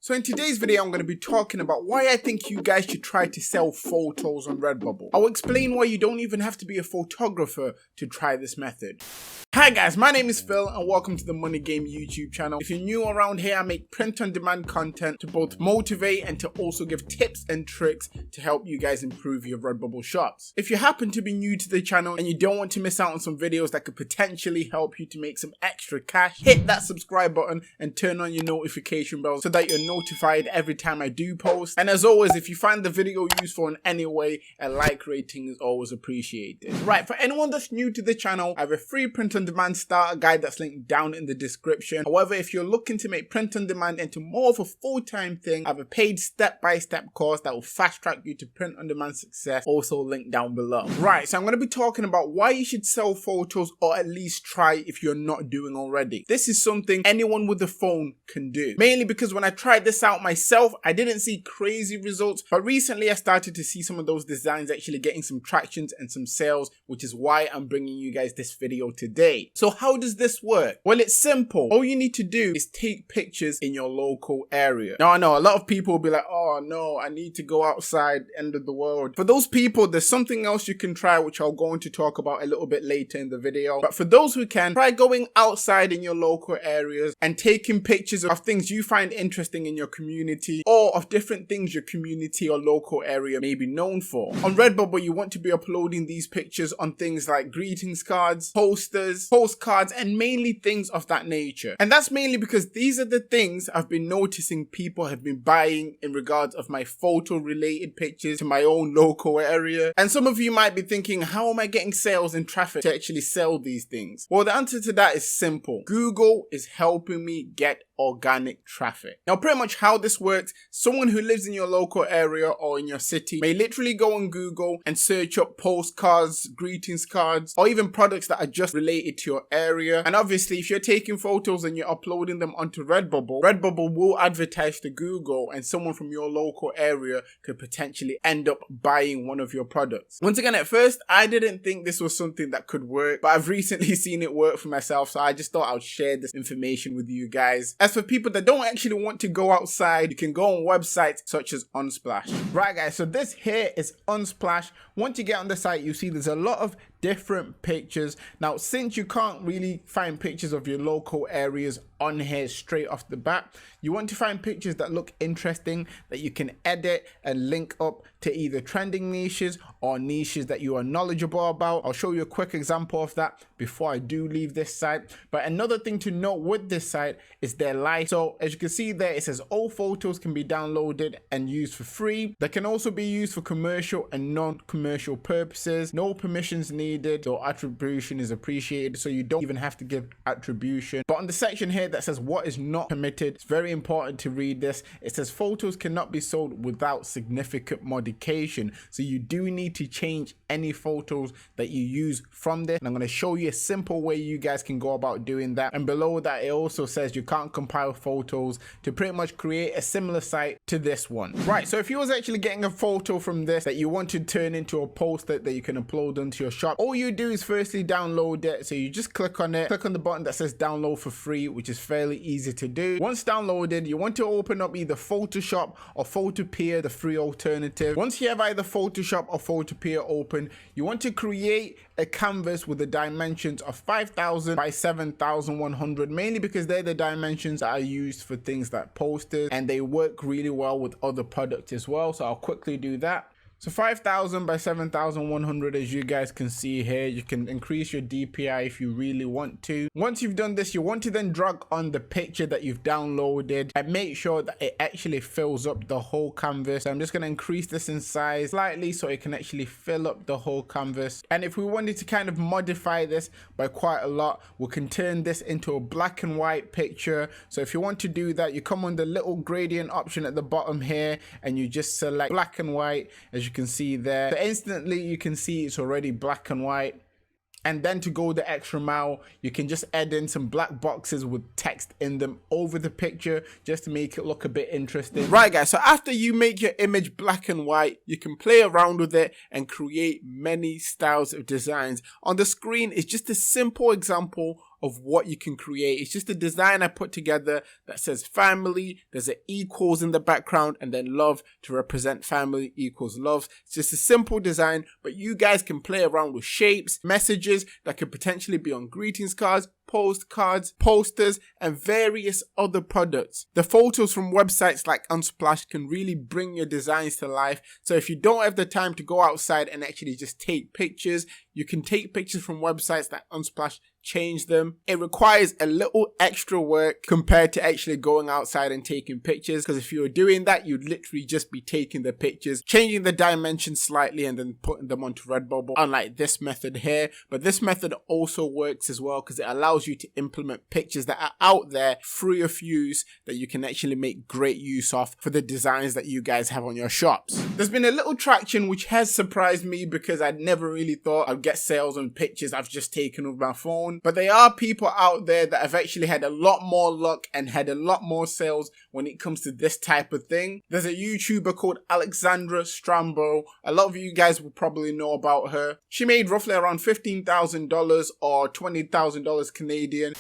So in today's video, I'm going to be talking about why I think you guys should try to sell photos on Redbubble. I'll explain why you don't even have to be a photographer to try this method. Hi guys, my name is Phil and welcome to the Money Game YouTube channel. If you're new around here, I make print-on-demand content to both motivate and to also give tips and tricks to help you guys improve your Redbubble shops. If you happen to be new to the channel and you don't want to miss out on some videos that could potentially help you to make some extra cash, hit that subscribe button and turn on your notification bell so that you're notified every time I do post. And as always, if you find the video useful in any way, a like rating is always appreciated. Right, for anyone that's new to the channel, I have a free print-on-demand starter guide that's linked down in the description. However, if you're looking to make print-on-demand into more of a full-time thing, I have a paid step-by-step course that will fast-track you to print-on-demand success, also linked down below. Right, so I'm going to be talking about why you should sell photos, or at least try if you're not doing already. This is something anyone with a phone can do. Mainly because when I tried this out myself, I didn't see crazy results, but recently I started to see some of those designs actually getting some tractions and some sales, which is why I'm bringing you guys this video today. So how does this work? Well, it's simple. All you need to do is take pictures in your local area. Now, I know a lot of people will be like, oh no, I need to go outside, end of the world. For those people, there's something else you can try, which I'll go on to talk about a little bit later in the video. But for those who can, try going outside in your local areas and taking pictures of things you find interesting in your community, or of different things your community or local area may be known for. On Redbubble, you want to be uploading these pictures on things like greetings cards, posters, postcards, and mainly things of that nature. And that's mainly because these are the things I've been noticing people have been buying in regards of my photo related pictures to my own local area. And some of you might be thinking, how am I getting sales and traffic to actually sell these things? Well, the answer to that is simple. Google is helping me get organic traffic. Now, pretty much how this works, someone who lives in your local area or in your city may literally go on Google and search up postcards, greetings cards, or even products that are just related to your area. And obviously, if you're taking photos and you're uploading them onto Redbubble, Redbubble will advertise to Google, and someone from your local area could potentially end up buying one of your products. Once again, at first, I didn't think this was something that could work, but I've recently seen it work for myself, so I just thought I'd share this information with you guys. As for people that don't actually want to go outside, you can go on websites such as Unsplash. Right guys, so this here is Unsplash. Once you get on the site, you see there's a lot of different pictures. Now, since you can't really find pictures of your local areas on here straight off the bat, you want to find pictures that look interesting, that you can edit and link up to either trending niches or niches that you are knowledgeable about. I'll show you a quick example of that before I do leave this site. But another thing to note with this site is their license. So as you can see there, it says all photos can be downloaded and used for free. They can also be used for commercial and non-commercial purposes. No permissions needed, or attribution is appreciated, so you don't even have to give attribution. But on the section here that says what is not permitted, it's very important to read this. It says photos cannot be sold without significant modification. So you do need to change any photos that you use from this. And I'm going to show you a simple way you guys can go about doing that. And below that, it also says you can't compile photos to pretty much create a similar site to this one. Right, so if you was actually getting a photo from this that you want to turn into a poster that you can upload onto your shop, all you do is firstly download it. So you just click on it, click on the button that says download for free, which is fairly easy to do. Once downloaded, you want to open up either Photoshop or Photopea, the free alternative. Once you have either Photoshop or Photopea open, you want to create a canvas with the dimensions of 5,000 by 7,100, mainly because they're the dimensions that are used for things like posters, and they work really well with other products as well. So I'll quickly do that. So 5,000 by 7,100, as you guys can see here. You can increase your DPI if you really want to. Once you've done this, you want to then drag on the picture that you've downloaded and make sure that it actually fills up the whole canvas. So I'm just going to increase this in size slightly so it can actually fill up the whole canvas. And if we wanted to kind of modify this by quite a lot, we can turn this into a black and white picture. So if you want to do that, you come on the little gradient option at the bottom here and you just select black and white, as you can see there. So instantly you can see it's already black and white. And then to go the extra mile, you can just add in some black boxes with text in them over the picture just to make it look a bit interesting. Right guys, so after you make your image black and white, you can play around with it and create many styles of designs. On the screen is just a simple example of what you can create. It's just a design I put together that says family, there's an equals in the background, and then love to represent family equals love. It's just a simple design, but you guys can play around with shapes, messages that could potentially be on greetings cards, postcards, posters, and various other products. The photos from websites like Unsplash can really bring your designs to life. So if you don't have the time to go outside and actually just take pictures, you can take pictures from websites like Unsplash, change them. It requires a little extra work compared to actually going outside and taking pictures, because if you were doing that, you'd literally just be taking the pictures, changing the dimensions slightly, and then putting them onto Redbubble, unlike this method here. But this method also works as well because it allows you to implement pictures that are out there free of use that you can actually make great use of for the designs that you guys have on your shops. There's been a little traction which has surprised me because I never really thought I'd get sales on pictures I've just taken with my phone. But there are people out there that have actually had a lot more luck and had a lot more sales when it comes to this type of thing. There's a YouTuber called Alexandra Strambo. A lot of you guys will probably know about her. She made roughly around $15,000 or $20,000 Canadian.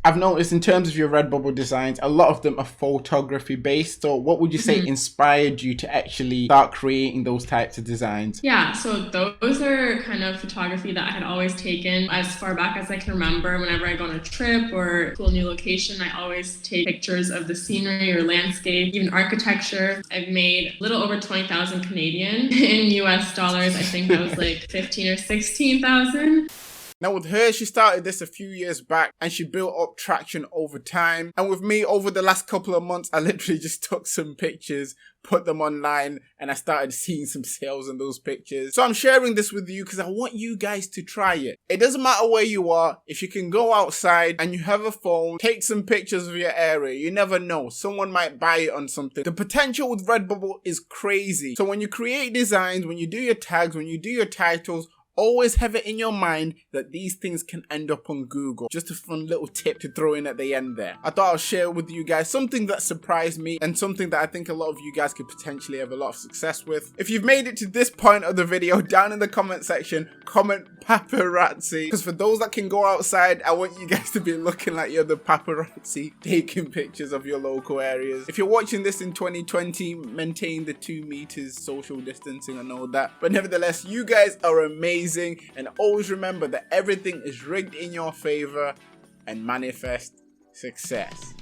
I've noticed in terms of your Redbubble designs, a lot of them are photography based. So what would you say inspired you to actually start creating those types of designs? Yeah, so those are kind of photography that I had always taken as far back as I can remember. Whenever I go on a trip or a cool new location, I always take pictures of the scenery or landscape, even architecture. I've made a little over 20,000 Canadian. In US dollars, I think that was like 15 or 16,000. Now with her, she started this a few years back and she built up traction over time. And with me, over the last couple of months, I literally just took some pictures, put them online, and I started seeing some sales in those pictures. So I'm sharing this with you because I want you guys to try it. It doesn't matter where you are. If you can go outside and you have a phone, take some pictures of your area. You never know. Someone might buy it on something. The potential with Redbubble is crazy. So when you create designs, when you do your tags, when you do your titles, always have it in your mind that these things can end up on Google. Just a fun little tip to throw in at the end there. I thought I'll share with you guys something that surprised me and something that I think a lot of you guys could potentially have a lot of success with. If you've made it to this point of the video, down in the comment section, comment paparazzi. Because for those that can go outside, I want you guys to be looking like you're the paparazzi taking pictures of your local areas. If you're watching this in 2020, maintain the 2 meters social distancing and all that. But nevertheless, you guys are amazing. And always remember that everything is rigged in your favor and manifest success.